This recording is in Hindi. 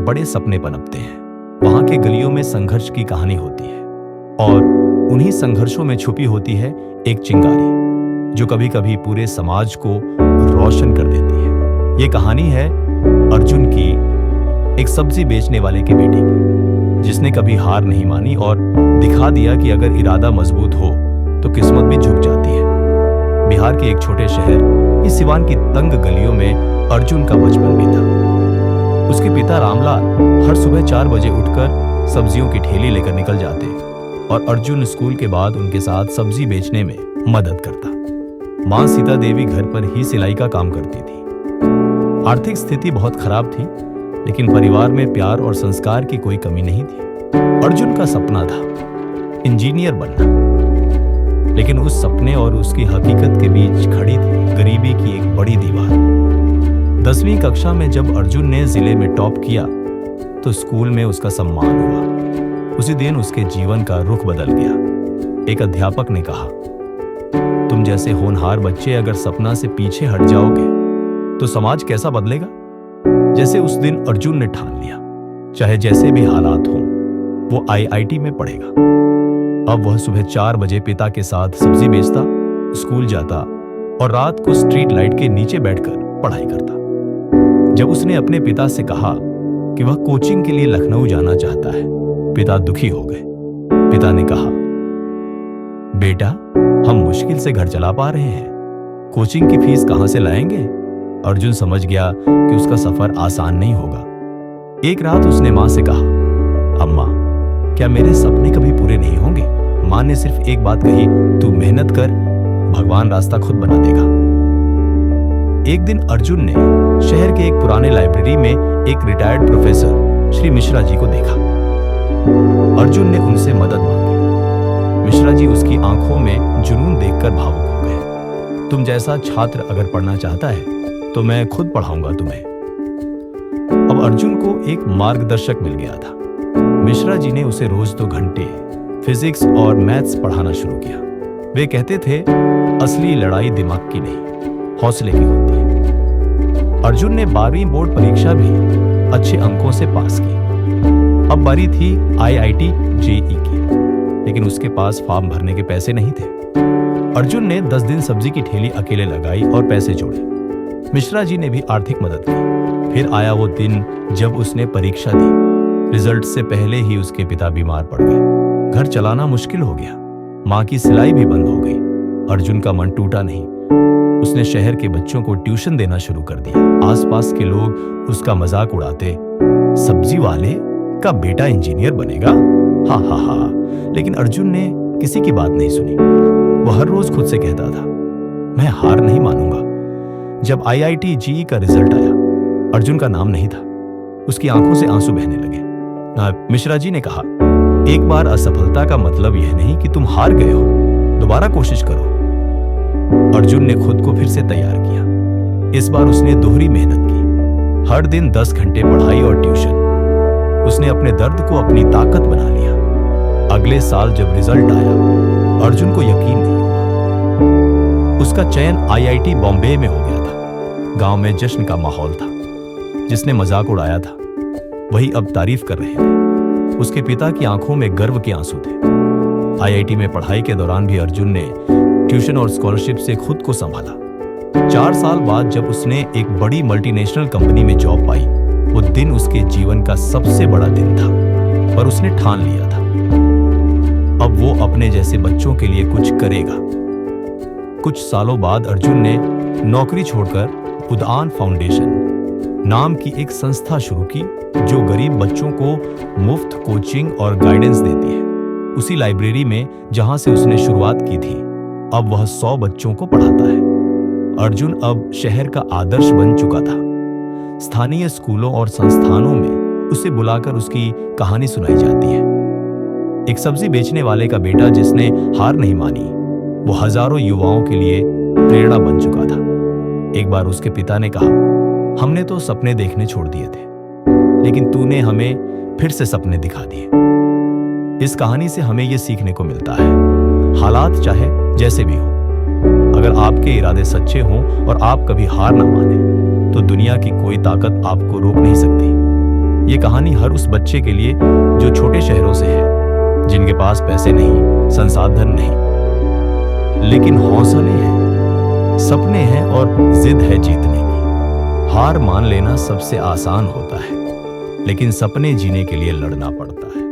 बड़े सपने पनपते हैं। वहां के गलियों में संघर्ष की कहानी होती है और उन्हीं संघर्षों में छुपी होती है एक चिंगारी जो कभी कभी पूरे समाज को रोशन कर देती है। ये कहानी है अर्जुन की, एक सब्जी बेचने वाले के बेटे की, जिसने कभी हार नहीं मानी और दिखा दिया कि अगर इरादा मजबूत हो तो किस्मत भी झुक जाती है। बिहार के एक छोटे शहर इस सिवान की तंग गलियों में अर्जुन का बचपन बीता। उसके पिता रामलाल हर सुबह 4 बजे उठकर सब्जियों की ठेली लेकर निकल जाते और अर्जुन स्कूल के बाद उनके साथ सब्जी बेचने में मदद करता। मां सीता देवी घर पर ही सिलाई का काम करती थी। आर्थिक स्थिति बहुत खराब थी, लेकिन परिवार में प्यार और संस्कार की कोई कमी नहीं थी। अर्जुन का सपना था इंजीनियर बनना, लेकिन उस सपने और उसकी हकीकत के बीच खड़ी थी गरीबी की एक बड़ी दीवार। 10वीं कक्षा में जब अर्जुन ने जिले में टॉप किया तो स्कूल में उसका सम्मान हुआ। उसी दिन उसके जीवन का रुख बदल गया। एक अध्यापक ने कहा, तुम जैसे होनहार बच्चे अगर सपना से पीछे हट जाओगे तो समाज कैसा बदलेगा। जैसे उस दिन अर्जुन ने ठान लिया, चाहे जैसे भी हालात हों, वो IIT में पढ़ेगा। अब वह सुबह 4 बजे पिता के साथ सब्जी बेचता, स्कूल जाता और रात को स्ट्रीट लाइट के नीचे बैठकर पढ़ाई करता। जब उसने अपने पिता से कहा कि वह कोचिंग के लिए लखनऊ जाना चाहता है, पिता दुखी हो गए। पिता ने कहा, बेटा, हम मुश्किल से घर चला पा रहे हैं, कोचिंग की फीस कहां से लाएंगे। अर्जुन समझ गया कि उसका सफर आसान नहीं होगा। एक रात उसने मां से कहा, अम्मा, क्या मेरे सपने कभी पूरे नहीं होंगे। मां ने सिर्फ एक बात कही, तू मेहनत कर, भगवान रास्ता खुद बना देगा। एक दिन अर्जुन ने शहर के एक पुराने लाइब्रेरी में एक रिटायर्ड प्रोफेसर श्री मिश्रा जी को देखा। अर्जुन ने उनसे मदद मांगी। मिश्रा जी उसकी आंखों में जुनून देखकर भावुक हो गए। तुम जैसा छात्र अगर पढ़ना चाहता है तो मैं खुद पढ़ाऊंगा तुम्हें। अब अर्जुन को एक मार्गदर्शक मिल गया था। मिश्रा जी ने उसे रोज 2 घंटे फिजिक्स और मैथ्स पढ़ाना शुरू किया। वे कहते थे, असली लड़ाई दिमाग की नहीं, हौसले की होती है। अर्जुन ने 12वीं बोर्ड परीक्षा भी अच्छे अंकों से पास की। अब बारी थी IIT JEE की, लेकिन उसके पास फॉर्म भरने के पैसे नहीं थे। अर्जुन ने 10 दिन सब्जी की ठेली अकेले लगाई और पैसे जोड़े। मिश्रा जी ने भी आर्थिक मदद की। फिर आया वो दिन जब उसने परीक्षा दी। रिजल्ट से पहले ही उसके पिता बीमार पड़ गए। घर चलाना मुश्किल हो गया। मां की सिलाई भी बंद हो गई। अर्जुन का मन टूटा नहीं। उसने शहर के बच्चों को ट्यूशन देना शुरू कर दिया। आसपास के लोग उसका मजाक उड़ाते, सब्जी वाले का बेटा इंजीनियर बनेगा, हा हा हा। लेकिन अर्जुन ने किसी की बात नहीं सुनी। वह हर रोज खुद से कहता था, मैं हार नहीं मानूंगा। जब IIT JEE का रिजल्ट आया, अर्जुन का नाम नहीं था। उसकी आंखों से आंसू बहने लगे। मिश्रा जी ने कहा, एक बार असफलता का मतलब यह नहीं कि तुम हार गए हो, दोबारा कोशिश करो। अर्जुन ने खुद को फिर से तैयार किया। इस बार उसने दोहरी मेहनत की। हर दिन 10 घंटे पढ़ाई और ट्यूशन। उसने अपने दर्द को अपनी ताकत बना लिया। अगले साल जब रिजल्ट आया, अर्जुन को यकीन नहीं हुआ। उसका चयन IIT बॉम्बे में हो गया था। गांव में जश्न का माहौल था। जिसने मजाक उड़ाया था वही अब तारीफ कर रहे थे। उसके पिता की आंखों में गर्व के आंसू थे। IIT में पढ़ाई के दौरान भी अर्जुन ने ट्यूशन और स्कॉलरशिप से खुद को संभाला। 4 साल बाद जब उसने एक बड़ी मल्टीनेशनल कंपनी में जॉब पाई, वो दिन उसके जीवन का सबसे बड़ा दिन था। पर उसने ठान लिया था, अब वो अपने जैसे बच्चों के लिए कुछ करेगा। कुछ सालों बाद अर्जुन ने नौकरी छोड़कर उदान फाउंडेशन नाम की एक संस्था शुरू की, जो गरीब बच्चों को मुफ्त कोचिंग और गाइडेंस देती है। उसी लाइब्रेरी में जहां से उसने शुरुआत की थी, अब वह 100 बच्चों को पढ़ाता है। अर्जुन अब शहर का आदर्श बन चुका था। स्थानीय स्कूलों और संस्थानों में उसे बुलाकर उसकी कहानी सुनाई जाती है। एक सब्जी बेचने वाले का बेटा जिसने हार नहीं मानी, वो हजारों युवाओं के लिए प्रेरणा बन चुका था। एक बार उसके पिता ने कहा, हमने तो सपने देखने छोड़ दिए थे, लेकिन तूने हमें फिर से सपने दिखा दिए। इस कहानी से हमें यह सीखने को मिलता है, हालात चाहे जैसे भी हो, अगर आपके इरादे सच्चे हों और आप कभी हार ना माने, तो दुनिया की कोई ताकत आपको रोक नहीं सकती। ये कहानी हर उस बच्चे के लिए जो छोटे शहरों से है, जिनके पास पैसे नहीं, संसाधन नहीं, लेकिन हौसले हैं, सपने हैं और जिद है जीतने की। हार मान लेना सबसे आसान होता है, लेकिन सपने जीने के लिए लड़ना पड़ता है।